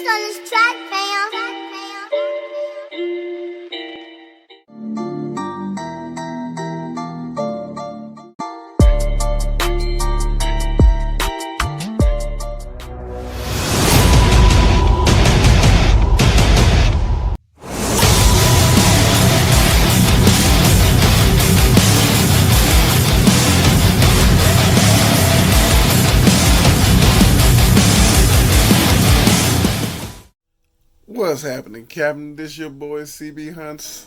on this track, fam. What's happening, Captain? This your boy cbhunts,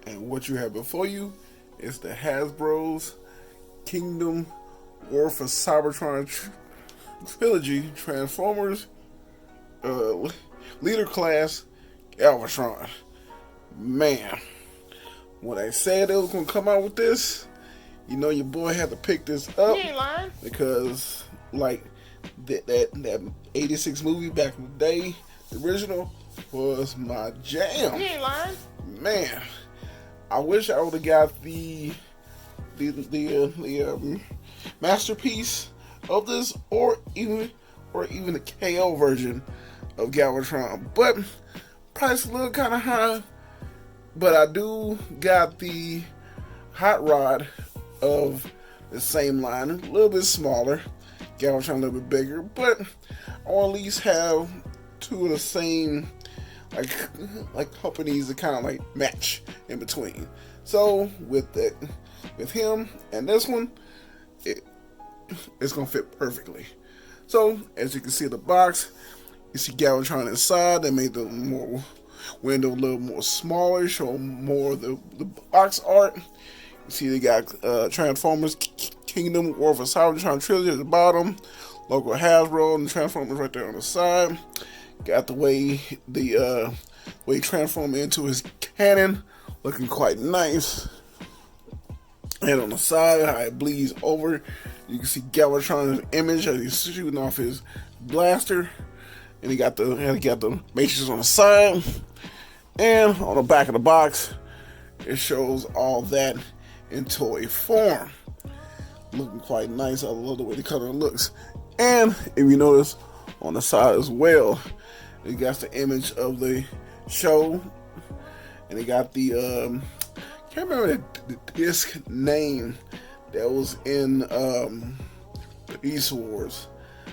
and what you have before you is the Hasbro's Kingdom War for Cybertron trilogy Transformers leader class Galvatron. Man, when I said they was gonna come out with this, you know your boy had to pick this up because like that 86 movie back in the day, the original, was my jam. You ain't lying. Man, I wish I would have got the masterpiece of this, or even the KO version of Galvatron. But price a little kind of high. But I do got the hot rod of the same line, a little bit smaller. Galvatron a little bit bigger, but I'll at least have two of the same like companies that kind of like match in between. So with him and this one, it's gonna fit perfectly. So as you can see in the box, you see Galvatron inside. They made the window a little more smaller, show more of the box art. You see they got Transformers Kingdom War for Cybertron trilogy at the bottom, logo Hasbro, and the Transformers right there on the side. Got the way he transformed into his cannon, looking quite nice. And on the side, how it bleeds over, you can see Galvatron's image as he's shooting off his blaster, and he got the matrix on the side, and on the back of the box, it shows all that in toy form. Looking quite nice. I love the way the color looks. And if you notice on the side as well, it got the image of the show, and it got the can't remember the disc name that was in the Beast Wars.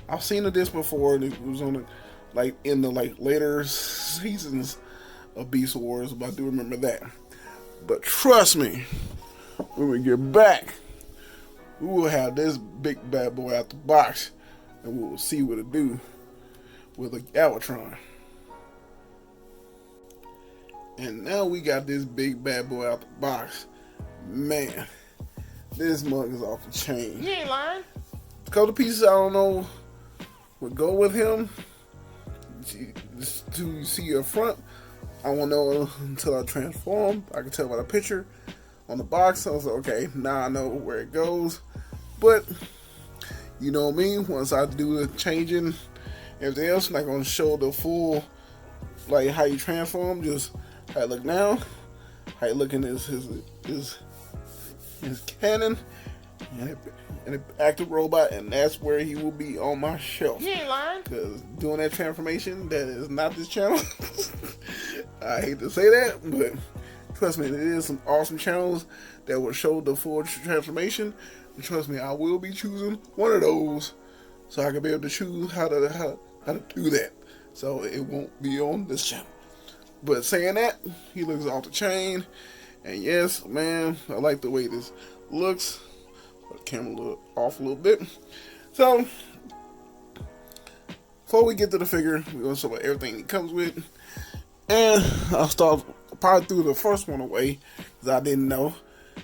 I've seen the disc before, and it was on in the later seasons of Beast Wars, but I do remember that. But trust me, when we get back, we will have this big bad boy out the box, and we will see what it do with a Galvatron. And now we got this big bad boy out the box. Man, this mug is off the chain. You ain't lying. A couple of pieces I don't know would go with him. To see your front, I won't know until I transform. I can tell by the picture on the box. I was like, okay, now I know where it goes. But you know me, once I do the changing, everything else, I'm not gonna show the full how you transform. Just how it look now, how it look in his cannon, and an active robot, and that's where he will be on my shelf. You ain't lying. Because doing that transformation, that is not this channel. I hate to say that, but trust me, there is some awesome channels that will show the full transformation. And trust me, I will be choosing one of those, so I can be able to choose how to do that. So it won't be on this channel. But saying that, he looks off the chain, and yes, man, I like the way this looks. The camera look off a little bit. So before we get to the figure, we're gonna show everything it comes with, and I'll start probably threw the first one away because I didn't know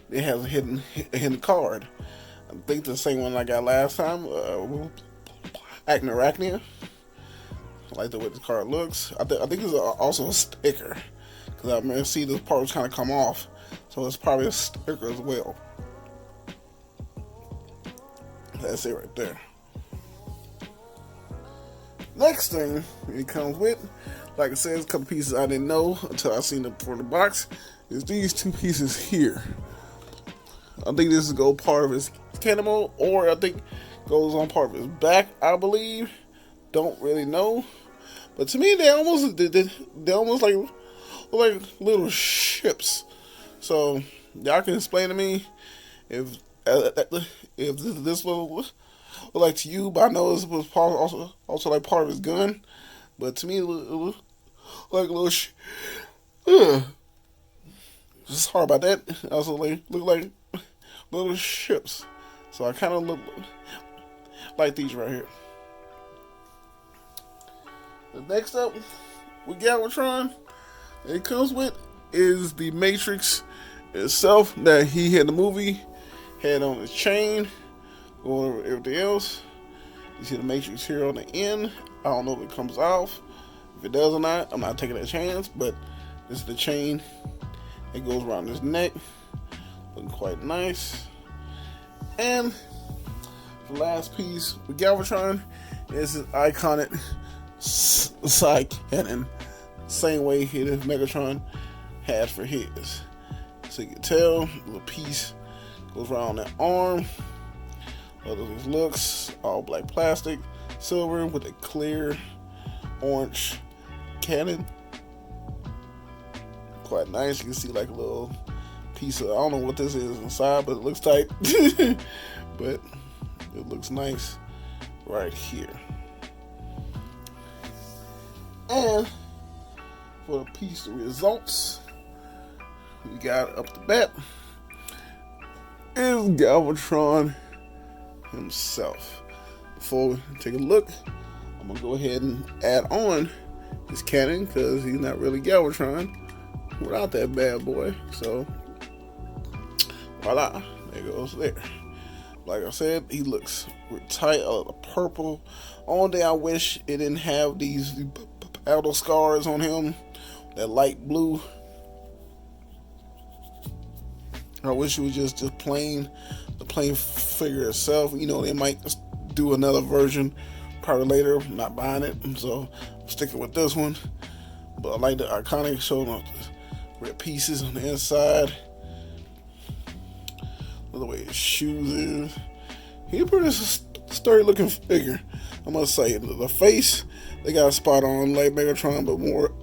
it has a hidden card. I think the same one I got last time, Arachnia. I like the way the card looks. I think it's also a sticker, because I mean, see the parts kind of come off, so it's probably a sticker as well. That's it right there. Next thing it comes with, like I said, a couple pieces I didn't know until I seen them for the box, is these two pieces here. I think this is go part of his cannonball, or I think goes on part of his back, I believe. don't really know. But to me, they almost like little ships. So y'all can explain to me if this will look like to you. But I know this was also like part of his gun. But to me, it look like little. It's hard about that. Also, look like little ships. So I kind of look like these right here. The next up with Galvatron, it comes with is the Matrix itself that he had in the movie, had on his chain, going over everything else. You see the Matrix here on the end. I don't know if it comes off. If it does or not, I'm not taking that chance, but this is the chain. It goes around his neck. Looking quite nice. And the last piece with Galvatron is his iconic side cannon. Same way his Megatron had for his. So you can tell, the little piece goes around that arm. Other his looks, all black plastic, silver with a clear orange cannon. Quite nice. You can see like a little piece of, I don't know what this is inside, but it looks tight. But it looks nice right here. And for the piece of results, we got up the bat is Galvatron himself. Before we take a look, I'm gonna go ahead and add on his cannon because he's not really Galvatron without that bad boy. So voila, there goes there. Like I said, he looks tight. The purple. Only thing I wish it didn't have these battle scars on him. That light blue. I wish it was just plain, the plain figure itself. You know, they might do another version probably later. I'm not buying it, so I'm sticking with this one. But I like the iconic showing off the red pieces on the inside. Look the way his shoes is. He's a pretty sturdy looking figure, I must say. The face, they got a spot on like Megatron, but more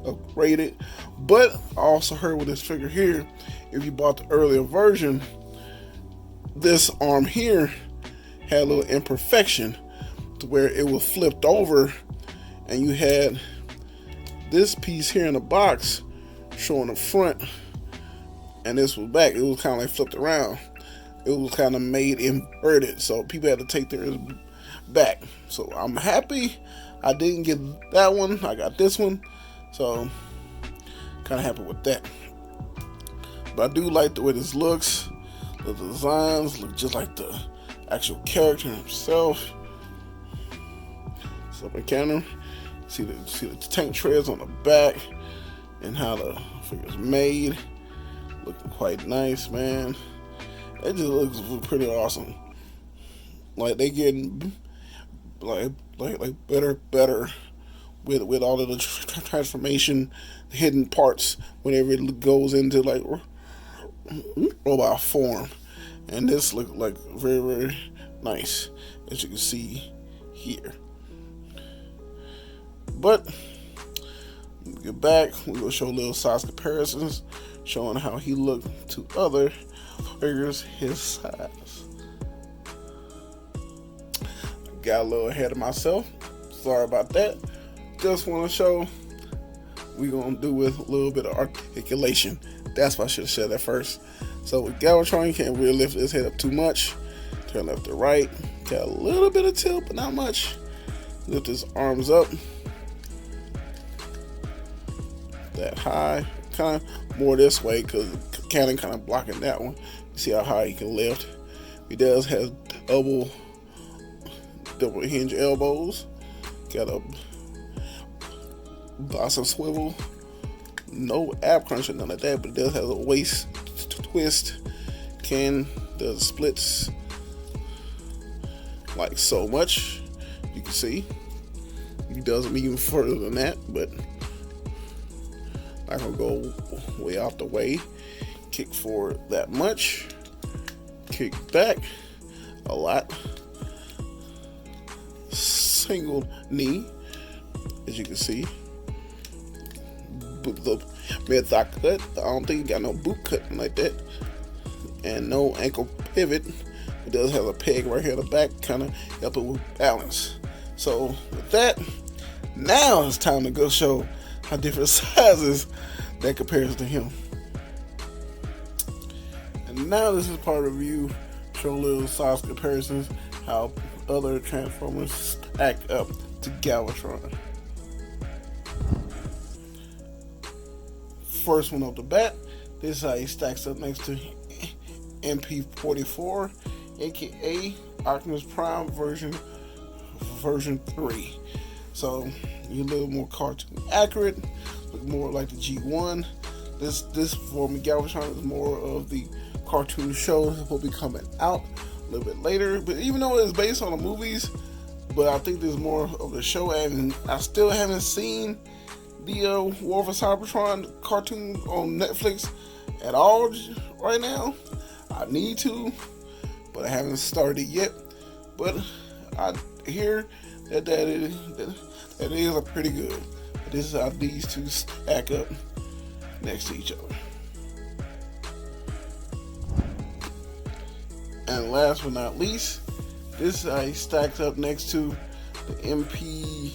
upgraded. But I also heard with this figure here, if you bought the earlier version, this arm here had a little imperfection to where it was flipped over and you had this piece here in the box showing the front and this was back. It was kind of like flipped around. It was kind of made inverted, so people had to take theirs back. So I'm happy I didn't get that one. I got this one, so kind of happy with that. But I do like the way this looks. The designs look just like the actual character himself. So up in camera, see the tank treads on the back and how the figure's made. Looking quite nice, man. It just looks pretty awesome. Like they getting like better with all of the transformation, hidden parts whenever it goes into like robot form. And this look like very, very nice, as you can see here. But get back, we will show little size comparisons, showing how he looked to other figures his size. Got a little ahead of myself. Sorry about that. Just want to show we're going to do with a little bit of articulation. That's why I should have said that first. So with Galvatron, you can't really lift his head up too much. Turn left to right. Got a little bit of tilt, but not much. Lift his arms up. That high. Kind of more this way because the cannon kind of blocking that one. You see how high he can lift. He does have double hinge elbows. Got a bicep swivel. No ab crunch or none of that, but it does have a waist twist. Does splits like so much. You can see he does them even further than that, but I'm gonna go way out the way. Kick forward that much. Kick back a lot. single knee, as you can see. The mid thigh cut. I don't think he got no boot cutting like that, and no ankle pivot. It does have a peg right here in the back, kind of help it with balance. So with that, now it's time to go show how different sizes that compares to him. And now this is part of the review, show little size comparisons, how other Transformers stack up to Galvatron. First one off the bat, this is how he stacks up next to MP44, aka Optimus Prime version 3. So you're a little more cartoon accurate, look more like the G1. This form of Galvatron is more of the cartoon show that will be coming out a little bit later. But even though it's based on the movies, but I think there's more of the show, and I still haven't seen the War for Cybertron cartoon on Netflix at all right now. I need to, but I haven't started yet. But I hear that is a pretty good. But this is how these two stack up next to each other. And last but not least, this is how he stacks up next to the MP.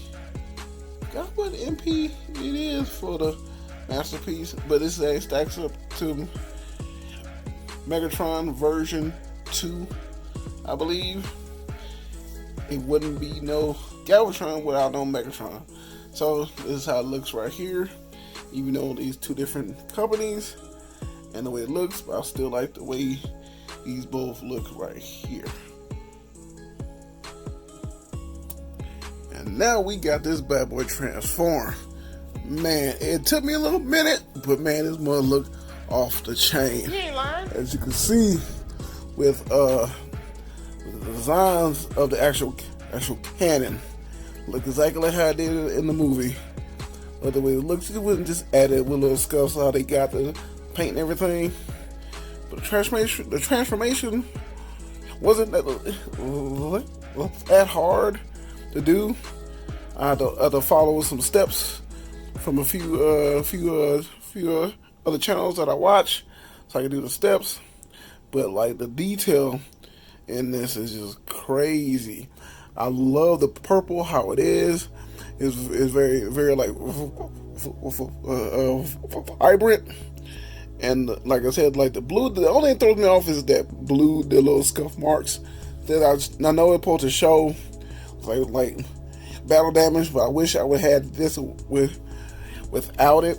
Got what MP it is for the masterpiece, but this is how he stacks up to Megatron version 2, I believe. It wouldn't be no Galvatron without no Megatron. So this is how it looks right here, even though these two different companies and the way it looks, but I still like the way these both look right here. And now we got this bad boy transformed. Man, it took me a little minute, but man, this mother look off the chain. As you can see, with the designs of the actual cannon, look exactly like how I did it in the movie. But the way it looks, it wasn't just added with little scuffs, how they got the paint and everything. But the transformation wasn't that hard to do. I had to follow some steps from a few other channels that I watch, so I can do the steps. But like the detail in this is just crazy. I love the purple, how it is. It's very, very like vibrant. And like I said, like the blue, the only thing that throws me off is that blue, the little scuff marks that I know it's supposed to show like battle damage, but I wish I would have had this without it.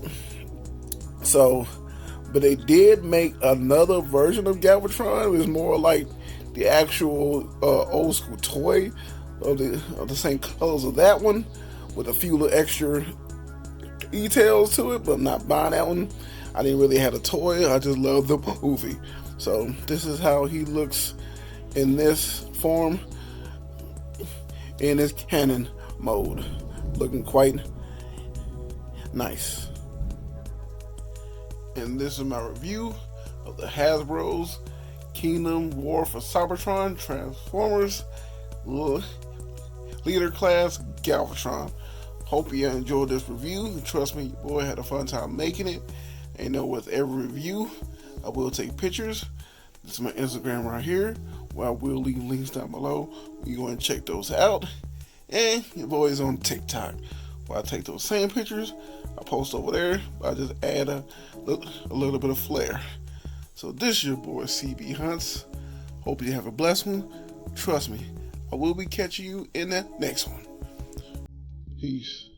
So, but they did make another version of Galvatron. It was more like the actual old school toy of the same colors of that one, with a few little extra details to it. But I'm not buying that one. I didn't really have a toy. I just love the movie. So this is how he looks in this form, in his cannon mode, looking quite nice. And this is my review of the Hasbro's Kingdom War for Cybertron Transformers Leader Class Galvatron. Hope you enjoyed this review. Trust me, your boy had a fun time making it. And know with every review, I will take pictures. This is my Instagram right here, where I will leave links down below. You go and check those out. And your boy is on TikTok, where I take those same pictures, I post over there, but I just add a little bit of flair. So this is your boy cbhunts. Hope you have a blessed one. Trust me, I will be catching you in that next one. Peace.